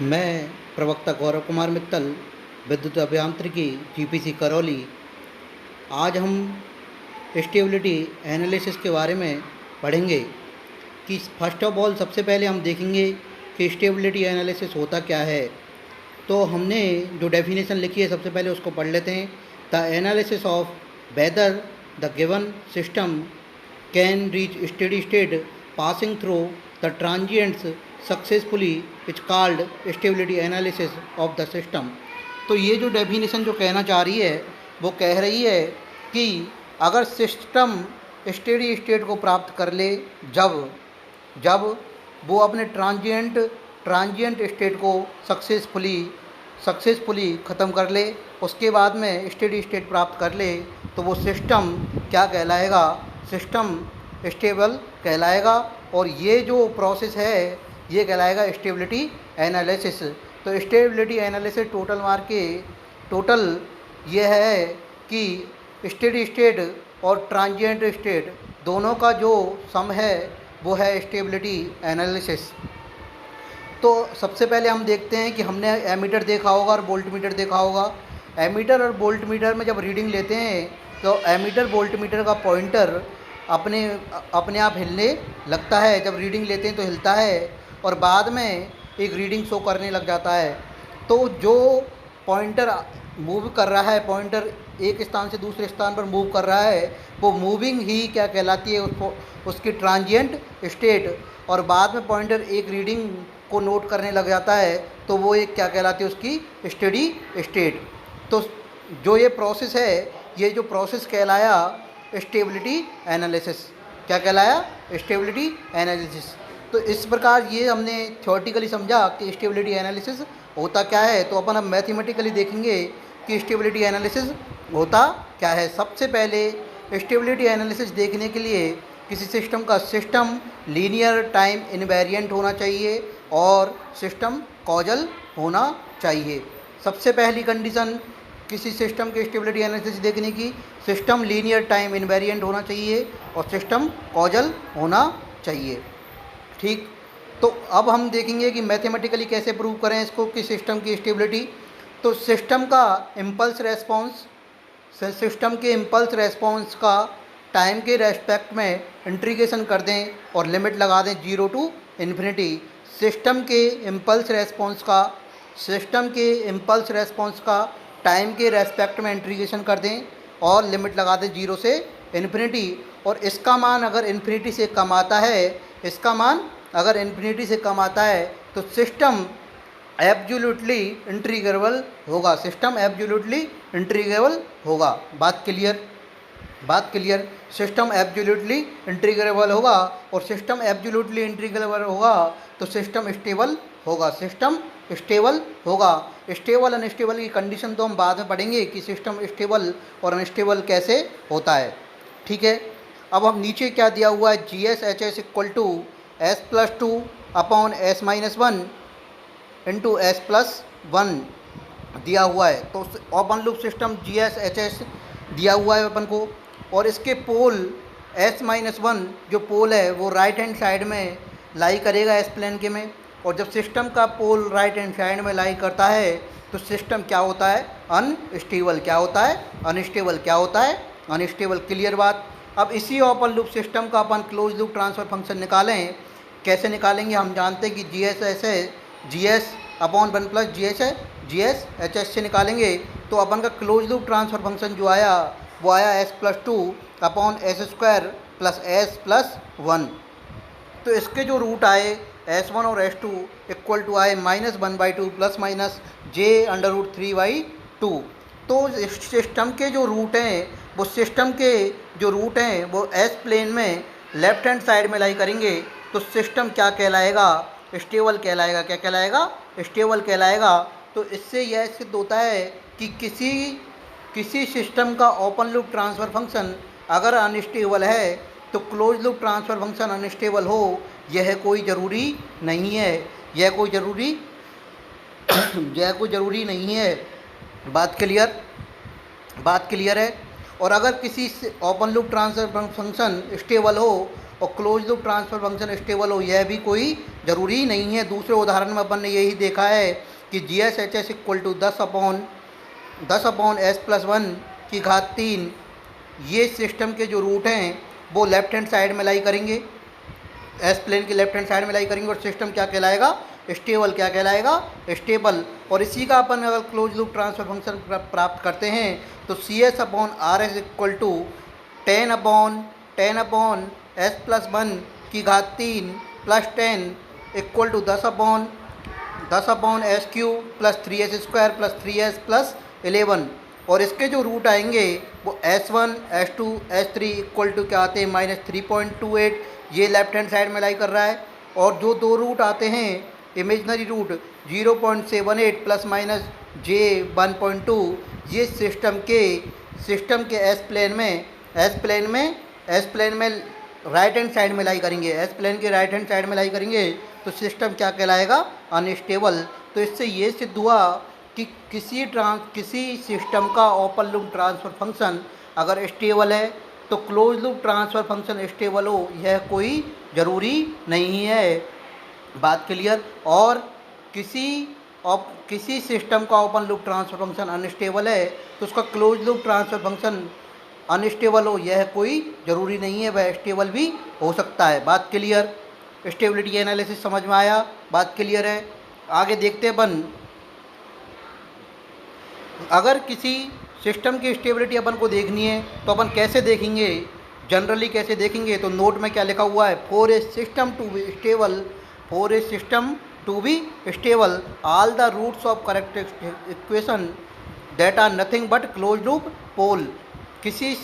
मैं प्रवक्ता गौरव कुमार मित्तल, विद्युत अभियांत्रिकी, जीपीसी करौली। आज हम स्टेबिलिटी एनालिसिस के बारे में पढ़ेंगे कि फर्स्ट ऑफ ऑल सबसे पहले हम देखेंगे कि स्टेबिलिटी एनालिसिस होता क्या है। तो हमने जो डेफिनेशन लिखी है सबसे पहले उसको पढ़ लेते हैं। The analysis of whether the given system can reach steady state passing through the transients successfully is called stability analysis of the system. तो ये जो डेफिनेशन जो कहना चाह रही है वो कह रही है कि अगर सिस्टम स्टेडी स्टेट को प्राप्त कर ले जब वो अपने ट्रांजिएंट स्टेट को सक्सेसफुली ख़त्म कर ले, उसके बाद में स्टेडी स्टेट प्राप्त कर ले, तो वो सिस्टम क्या कहलाएगा? सिस्टम स्टेबल कहलाएगा। और ये जो प्रोसेस है ये कहलाएगा स्टेबिलिटी एनालिसिस। तो स्टेबिलिटी एनालिसिस टोटल ये है कि स्टेडी स्टेट और ट्रांजिएंट स्टेट दोनों का जो सम है वो है स्टेबिलिटी एनालिसिस। तो सबसे पहले हम देखते हैं कि हमने एमीटर देखा होगा और वोल्टमीटर देखा होगा। एमीटर और वोल्टमीटर में जब रीडिंग लेते हैं तो एमीटर वोल्टमीटर का पॉइंटर अपने आप हिलने लगता है। जब रीडिंग लेते हैं तो हिलता है और बाद में एक रीडिंग शो करने लग जाता है। तो जो पॉइंटर मूव कर रहा है, पॉइंटर एक स्थान से दूसरे स्थान पर मूव कर रहा है, वो मूविंग ही क्या कहलाती है? उसकी ट्रांजिएंट स्टेट। और बाद में पॉइंटर एक रीडिंग को नोट करने लग जाता है तो वो एक क्या कहलाती है? उसकी स्टेडी स्टेट। तो जो ये प्रोसेस है, ये जो प्रोसेस कहलाया स्टेबिलिटी एनालिसिस। क्या कहलाया? Stability analysis. तो इस प्रकार ये हमने थ्योरेटिकली समझा कि स्टेबिलिटी एनालिसिस होता क्या है। तो अपन अब मैथमेटिकली देखेंगे कि स्टेबिलिटी एनालिसिस होता क्या है। सबसे पहले स्टेबिलिटी एनालिसिस देखने के लिए किसी सिस्टम का सिस्टम लीनियर टाइम इनवेरिएंट होना चाहिए और सिस्टम कॉजल होना चाहिए। सबसे पहली कंडीशन किसी सिस्टम के स्टेबिलिटी एनालिसिस देखने की, सिस्टम लीनियर टाइम इनवेरिएंट होना चाहिए और सिस्टम कॉजल होना चाहिए। ठीक, तो अब हम देखेंगे कि मैथमेटिकली कैसे प्रूव करें इसको कि सिस्टम की स्टेबिलिटी। तो सिस्टम के इम्पल्स रेस्पॉन्स का टाइम के रेस्पेक्ट में इंटीग्रेशन कर दें और लिमिट लगा दें 0 to इन्फिनिटी। सिस्टम के इम्पल्स रेस्पॉन्स का टाइम के रेस्पेक्ट में इंटीग्रेशन कर दें और लिमिट लगा दें 0 से इन्फिनिटी। और इसका मान अगर इन्फिनिटी से कम आता है, तो सिस्टम एब्सोल्युटली इंटीग्रेबल होगा। बात क्लियर। सिस्टम एब्सोल्युटली इंटीग्रेबल होगा और सिस्टम एब्सोल्युटली इंटीग्रेबल होगा तो सिस्टम स्टेबल होगा। स्टेबल अनस्टेबल की कंडीशन तो हम बाद में पढ़ेंगे कि सिस्टम स्टेबल और अनस्टेबल कैसे होता है। ठीक है, अब हम नीचे क्या दिया हुआ है? GS/HS equal to S+2 upon S-1 into S+1 दिया हुआ है। तो ओपन लूप सिस्टम GS/HS दिया हुआ है अपन को, और इसके पोल S-1 जो पोल है वो राइट हैंड साइड में लाई करेगा एस प्लेन के में। और जब सिस्टम का पोल राइट हैंड साइड में लाई करता है तो सिस्टम क्या होता है? अनस्टेबल। क्या होता है? अनस्टेबल। क्लियर बात। अब इसी ओपन लूप सिस्टम का अपन क्लोज लूप ट्रांसफ़र फंक्शन निकालें। कैसे निकालेंगे? हम जानते हैं कि GS अपॉन 1 प्लस GS/HS से निकालेंगे। तो अपन का क्लोज लूप ट्रांसफ़र फंक्शन जो आया वो आया S+2 upon S² plus S+1। तो इसके जो रूट आए S1 और S2 इक्वल टू आए -1/2 प्लस माइनस J√3/2। तो सिस्टम के जो रूट हैं वो एस प्लेन में लेफ्ट हैंड साइड में लाई करेंगे तो सिस्टम क्या कहलाएगा? स्टेबल कहलाएगा। क्या कहलाएगा? स्टेबल कहलाएगा। तो इससे यह सिद्ध होता है कि किसी सिस्टम का ओपन लूप ट्रांसफ़र फंक्शन अगर अनस्टेबल है तो close loop transfer function unstable हो, यह कोई ज़रूरी नहीं है। बात क्लियर है। और अगर किसी open loop transfer function stable हो और close loop transfer function stable हो, यह भी कोई ज़रूरी नहीं है। दूसरे उदाहरण में अपन ने यही देखा है कि G S H S equal to 10/(s+1) की घात 3, ये सिस्टम के जो रूट हैं वो लेफ्ट हैंड साइड में लाई करेंगे, एस प्लेन के लेफ्ट हैंड साइड में लाई करेंगे, और सिस्टम क्या कहलाएगा? स्टेबल। क्या कहलाएगा? स्टेबल। और इसी का अपन अगर क्लोज लूप ट्रांसफर फंक्शन प्राप्त करते हैं तो CS/RS इक्वल टू 10/(s+1) की घात 3 plus 10 equal to 10/(s³ plus 3s² plus 3s plus 11। और इसके जो रूट आएंगे वो S1, S2, S3 equal to क्या आते हैं? -3.28, ये लेफ्ट हैंड साइड में लाई कर रहा है। और जो दो रूट आते हैं imaginary root 0.78 plus minus J1.2, ये सिस्टम के एस प्लेन में राइट हैंड साइड में लाई करेंगे, एस प्लेन के राइट हैंड साइड में लाई करेंगे तो सिस्टम क्या कहलाएगा? अनस्टेबल। तो इससे ये सिद्ध हुआ कि किसी सिस्टम का ओपन लूप ट्रांसफर फंक्शन अगर स्टेबल है तो close loop transfer function stable हो, यह कोई ज़रूरी नहीं है। बात क्लियर? और किसी सिस्टम का open loop transfer function unstable है तो उसका close loop transfer function unstable हो, यह कोई ज़रूरी नहीं है, वह स्टेबल भी हो सकता है। बात क्लियर? स्टेबिलिटी एनालिसिस समझ में आया? बात क्लियर है? आगे देखते हैं अपन, अगर किसी सिस्टम की स्टेबिलिटी अपन को देखनी है तो अपन कैसे देखेंगे? जनरली कैसे देखेंगे? तो नोट में क्या लिखा हुआ है? For a system to be stable all the roots of characteristic equation that are nothing but close loop pole. किसी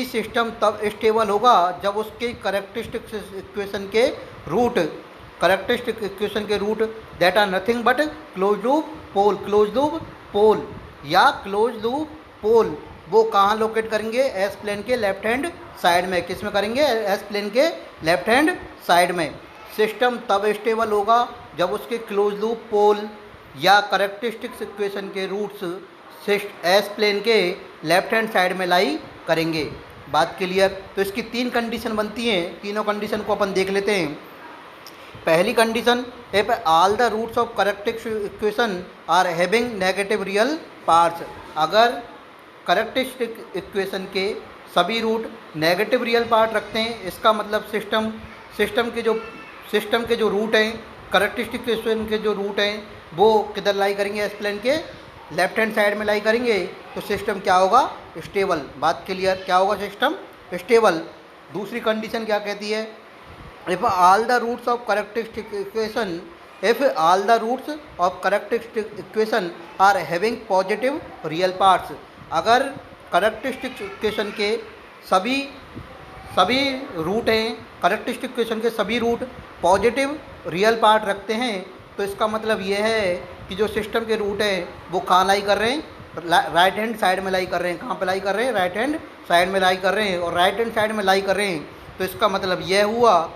सिस्टम तब स्टेबल होगा जब उसके कैरेक्टरिस्टिक इक्वेशन के root that are nothing but close loop pole या close loop pole वो कहाँ locate करेंगे? एस प्लेन के लेफ्ट हैंड साइड में। किस में करेंगे? एस प्लेन के लेफ्ट हैंड साइड में। सिस्टम तब स्टेबल होगा जब उसके क्लोज लूप पोल या कैरेक्टरिस्टिक्स इक्वेशन के रूट्स एस प्लेन के लेफ्ट हैंड साइड में लाई करेंगे। बात क्लियर? तो इसकी 3 कंडीशन बनती हैं, तीनों कंडीशन को अपन देख लेते हैं। पहली condition, if all the roots of characteristic equation are having negative real parts. अगर कैरेक्टरिस्टिक इक्वेशन के सभी रूट नेगेटिव रियल पार्ट रखते हैं, इसका मतलब सिस्टम के जो रूट हैं, कैरेक्टरिस्टिक इक्वेशन के जो रूट हैं वो किधर लाई करेंगे? एस प्लेन के लेफ्ट हैंड साइड में लाई करेंगे तो सिस्टम क्या होगा? स्टेबल। बात क्लियर? क्या होगा? System stable. दूसरी कंडीशन क्या कहती है? If all the roots of characteristic equation are having positive real parts. अगर कैरेक्टरिस्टिक इक्वेशन के सभी रूट हैं, कैरेक्टरिस्टिक इक्वेशन के सभी रूट पॉजिटिव रियल पार्ट रखते हैं तो इसका मतलब यह है कि जो सिस्टम के रूट हैं वो कहाँ लाई कर रहे हैं? राइट हैंड साइड में लाई कर रहे हैं। कहाँ पे लाई कर रहे हैं? राइट हैंड साइड में लाई कर रहे हैं। और राइट हैंड साइड में लाई कर रहे हैं तो इसका मतलब यह हुआ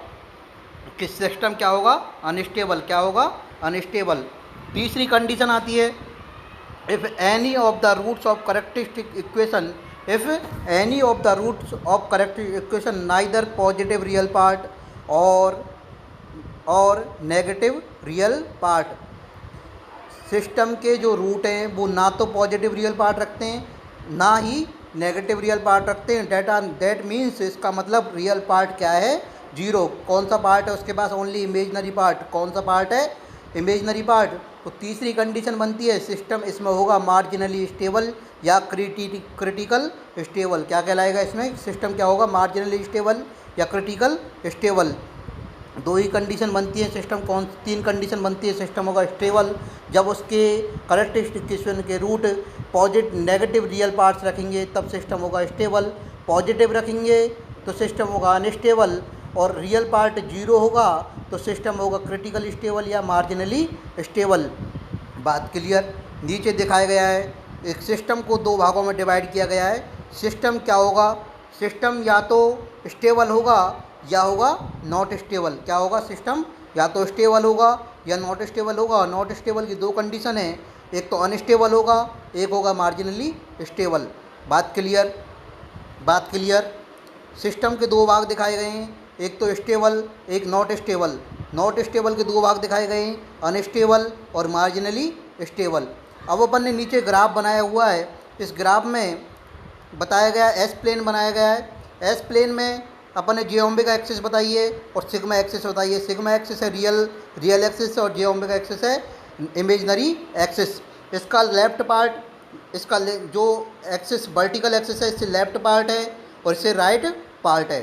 कि सिस्टम क्या होगा? अनस्टेबल। क्या होगा? अनस्टेबल। तीसरी कंडीशन आती है, if any of the roots of characteristic equation neither positive real part और नेगेटिव रियल पार्ट। सिस्टम के जो रूट हैं वो ना तो पॉजिटिव रियल पार्ट रखते हैं ना ही नेगेटिव रियल पार्ट रखते हैं। दैट मीन्स, इसका मतलब रियल पार्ट क्या है? 0। कौन सा पार्ट है उसके पास? Only imaginary part. कौन सा पार्ट है? Imaginary part. तो तीसरी कंडीशन बनती है, सिस्टम इसमें होगा मार्जिनली स्टेबल या क्रिटिकल स्टेबल। क्या कहलाएगा इसमें? सिस्टम क्या होगा? मार्जिनली स्टेबल या क्रिटिकल स्टेबल। 2 ही कंडीशन बनती है। 3 कंडीशन बनती है। सिस्टम होगा स्टेबल जब उसके कैरेक्टरिस्टिक इक्वेशन के रूट नेगेटिव रियल पार्ट्स रखेंगे तब सिस्टम होगा स्टेबल। पॉजिटिव रखेंगे तो सिस्टम होगा अनस्टेबल। और रियल पार्ट 0 होगा तो सिस्टम होगा क्रिटिकल स्टेबल या मार्जिनली स्टेबल। बात क्लियर? नीचे दिखाया गया है, एक सिस्टम को 2 भागों में डिवाइड किया गया है। सिस्टम क्या होगा? सिस्टम या तो स्टेबल होगा या होगा नॉट स्टेबल। क्या होगा? सिस्टम या तो स्टेबल होगा या नॉट स्टेबल होगा। नॉट स्टेबल की 2 कंडीशन है, एक तो अनस्टेबल होगा, एक होगा मार्जिनली स्टेबल। बात क्लियर? बात क्लियर? सिस्टम के 2 भाग दिखाए गए हैं, एक तो स्टेबल, एक नॉट स्टेबल। नॉट स्टेबल के दो भाग दिखाए गए हैं, अनस्टेबल और मार्जिनली स्टेबल। अब अपन ने नीचे ग्राफ बनाया हुआ है, इस ग्राफ में बताया गया एस प्लेन बनाया गया है। एस प्लेन में अपन ने जे ओमेगा एक्सिस बताई है और सिग्मा एक्सिस बताई है। सिग्मा एक्सिस है रियल एक्सिस और जे ओमेगा एक्सिस है इमेजनरी एक्सिस। इसका लेफ्ट पार्ट, इसका जो एक्सिस वर्टिकल एक्सिस है इससे लेफ्ट पार्ट है और इससे राइट पार्ट है।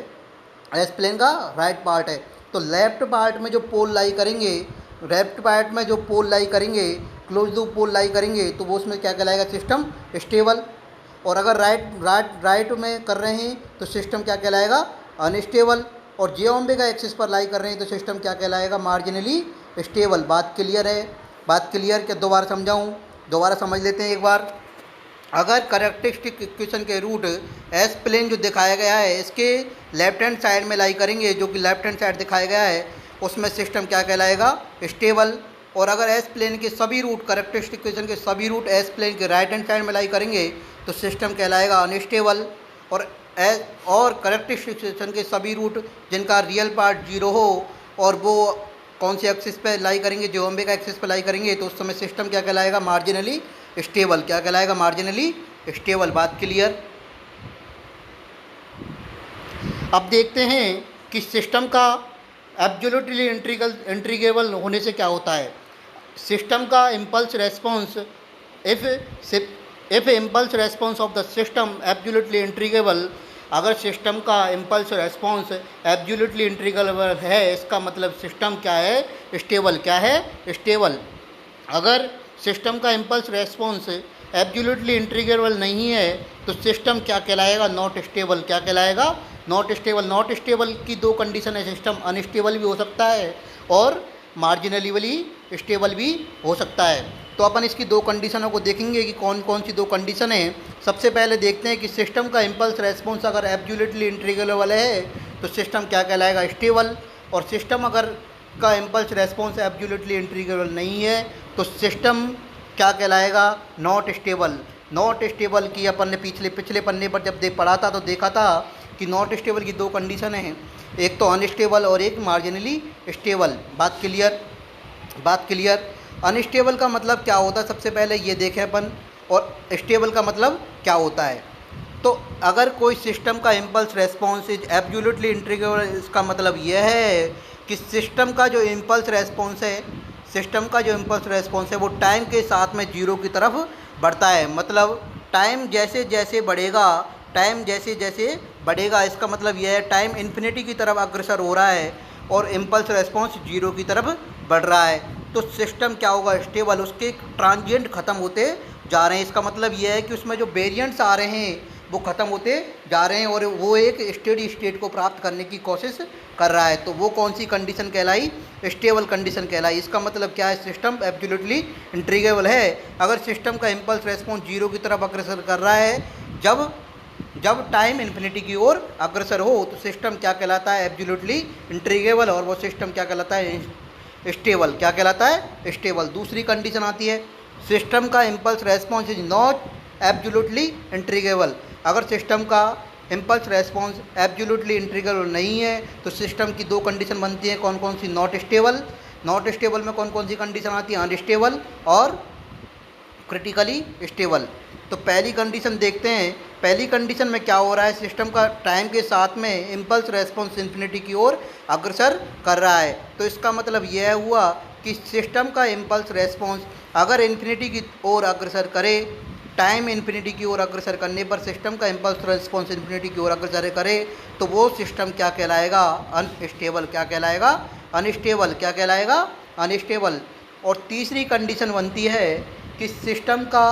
एस प्लेन का राइट पार्ट है। तो लेफ्ट पार्ट में जो पोल लाई करेंगे, लेफ्ट पार्ट में जो पोल लाई करेंगे, क्लोज लूप पोल लाई करेंगे, तो वो उसमें क्या कहलाएगा, सिस्टम स्टेबल। और अगर राइट में कर रहे हैं तो सिस्टम क्या कहलाएगा, अनस्टेबल। और जे ओमेगा एक्सिस पर लाई कर रहे हैं तो सिस्टम क्या कहलाएगा, मार्जिनली स्टेबल। बात क्लियर है? बात क्लियर? क्या दोबारा समझाऊँ? दोबारा समझ लेते हैं एक बार। अगर करेक्टरिस्टिक इक्वेशन के रूट एस प्लेन जो दिखाया गया है इसके लेफ्ट हैंड साइड में लाई करेंगे, जो कि लेफ्ट हैंड साइड दिखाया गया है, उसमें सिस्टम क्या कहलाएगा, स्टेबल। और अगर एस प्लेन के सभी रूट, करेक्टरिस्टिक इक्वेशन के सभी रूट एस प्लेन के राइट हैंड साइड में लाई करेंगे तो सिस्टम कहलाएगा अनस्टेबल। और करेक्टरिस्टिक इक्वेशन के सभी रूट जिनका रियल पार्ट 0 हो और वो कौन से एक्सिस पे लाई करेंगे, जो ओमेगा एक्सिस पे लाई करेंगे, तो उस समय सिस्टम क्या कहलाएगा, मार्जिनली स्टेबल। क्या कहलाएगा, मार्जिनली स्टेबल। बात क्लियर? अब देखते हैं कि सिस्टम का एब्सोल्युटली इंटीग्रेबल होने से क्या होता है। सिस्टम का impulse response, if impulse response of the system absolutely integrable, अगर सिस्टम का इम्पल्स रेस्पॉन्स एब्सोल्युटली इंटीग्रेबल है, इसका मतलब सिस्टम क्या है, स्टेबल। क्या है, स्टेबल। अगर सिस्टम का इम्पल्स रेस्पॉन्स एब्सोल्युटली इंटीग्रेबल नहीं है तो सिस्टम क्या कहलाएगा, नॉट स्टेबल। क्या कहलाएगा, नॉट स्टेबल। नॉट स्टेबल की दो कंडीशन है, सिस्टम अनस्टेबल भी हो सकता है और मार्जिनली स्टेबल भी हो सकता है। तो अपन इसकी दो कंडीशनों को देखेंगे कि कौन कौन सी दो कंडीशन है। सबसे पहले देखते हैं कि सिस्टम का इम्पल्स रेस्पॉन्स अगर एब्सोल्युटली इंटीग्रेबल है तो सिस्टम क्या कहलाएगा, स्टेबल। और सिस्टम अगर का इम्पल्स रेस्पॉन्स एब्सोल्युटली इंटीग्रेबल नहीं है तो सिस्टम क्या कहलाएगा, नॉट स्टेबल। नॉट स्टेबल की अपन ने पिछले पन्ने पर जब पढ़ा था तो देखा था कि नॉट स्टेबल की दो कंडीशन हैं, एक तो अनस्टेबल और एक मार्जिनली स्टेबल। बात क्लियर? बात क्लियर? अनस्टेबल का मतलब क्या होता है, सबसे पहले ये देखें अपन, और स्टेबल का मतलब क्या होता है। तो अगर कोई सिस्टम का impulse response is absolutely integrable, इसका मतलब यह है कि सिस्टम का जो इम्पल्स रेस्पॉन्स है, सिस्टम का जो इम्पल्स रेस्पॉन्स है वो टाइम के साथ में 0 की तरफ बढ़ता है। मतलब टाइम जैसे जैसे बढ़ेगा, टाइम जैसे जैसे बढ़ेगा, इसका मतलब यह है टाइम इन्फिनिटी की तरफ अग्रसर हो रहा है और इम्पल्स रेस्पॉन्स 0 की तरफ बढ़ रहा है, तो सिस्टम क्या होगा, स्टेबल। उसके ट्रांजिएंट ख़त्म होते जा रहे हैं। इसका मतलब यह है कि उसमें जो वेरिएंट्स आ रहे हैं वो ख़त्म होते जा रहे हैं और वो एक स्टेडी स्टेट को प्राप्त करने की कोशिश कर रहा है। तो वो कौन सी कंडीशन कहलाई, स्टेबल कंडीशन कहलाई। इसका मतलब क्या है, सिस्टम एब्सोल्युटली इंटीग्रेबल है अगर सिस्टम का इम्पल्स रेस्पॉन्स 0 की तरफ अग्रसर कर रहा है, जब टाइम इन्फिनिटी की ओर अग्रसर हो तो सिस्टम क्या कहलाता है, एब्सोल्युटली इंटीग्रेबल। और वो सिस्टम क्या कहलाता है, स्टेबल। क्या कहलाता है, स्टेबल। दूसरी कंडीशन आती है, सिस्टम का impulse response is not absolutely integrable. अगर सिस्टम का इम्पल्स रेस्पॉन्स एब्सोल्युटली इंटीग्रेबल नहीं है तो सिस्टम की दो कंडीशन बनती हैं, कौन कौन सी, नॉट स्टेबल। नॉट स्टेबल में कौन कौन सी कंडीशन आती है, अनस्टेबल और क्रिटिकली स्टेबल। तो पहली कंडीशन देखते हैं। पहली कंडीशन में क्या हो रहा है, सिस्टम का टाइम के साथ में इम्पल्स रेस्पॉन्स इन्फिनिटी की ओर अग्रसर कर रहा है। तो इसका मतलब यह हुआ कि सिस्टम का इम्पल्स रेस्पॉन्स अगर इन्फिनिटी की ओर अग्रसर करे, टाइम इन्फिनिटी की ओर अग्रसर करने पर सिस्टम का इम्पल्स रेस्पॉन्स इन्फिनिटी की ओर अग्रसर करे तो वो सिस्टम क्या कहलाएगा, अनस्टेबल। क्या कहलाएगा, अनस्टेबल। क्या कहलाएगा, अनस्टेबल। और तीसरी कंडीशन बनती है कि सिस्टम का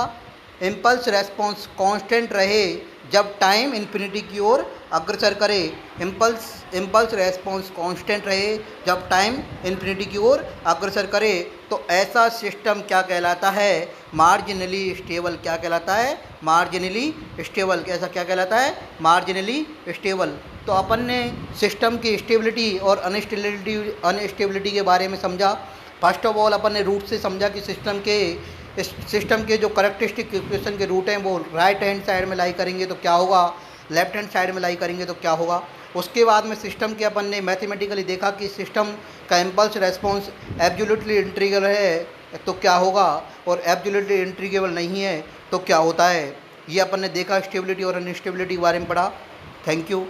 इम्पल्स रेस्पॉन्स कांस्टेंट रहे जब टाइम इन्फिनिटी की ओर अग्रसर करे। इम्पल्स रेस्पॉन्स कांस्टेंट रहे जब टाइम इन्फिनिटी की ओर अग्रसर करे तो ऐसा सिस्टम क्या कहलाता है, मार्जिनली स्टेबल। क्या कहलाता है, मार्जिनली स्टेबल। कैसा क्या कहलाता है, मार्जिनली स्टेबल। तो अपन ने सिस्टम की स्टेबिलिटी और अनस्टेबिलिटी के बारे में समझा। फर्स्ट ऑफ ऑल अपन ने रूट से समझा कि सिस्टम के जो करेक्टरिस्टिक इक्वेशन के रूट हैं वो राइट हैंड साइड में लाई करेंगे तो क्या होगा, लेफ्ट हैंड साइड में लाई करेंगे तो क्या होगा। उसके बाद में सिस्टम के अपन ने मैथमेटिकली देखा कि सिस्टम का इम्पल्स रेस्पॉन्स एब्सोल्युटली इंटीग्रल है तो क्या होगा, और एब्सोल्युटली इंटीग्रेबल नहीं है तो क्या होता है। ये अपन ने देखा, स्टेबिलिटी और अनस्टेबिलिटी के बारे में पढ़ा। Thank you.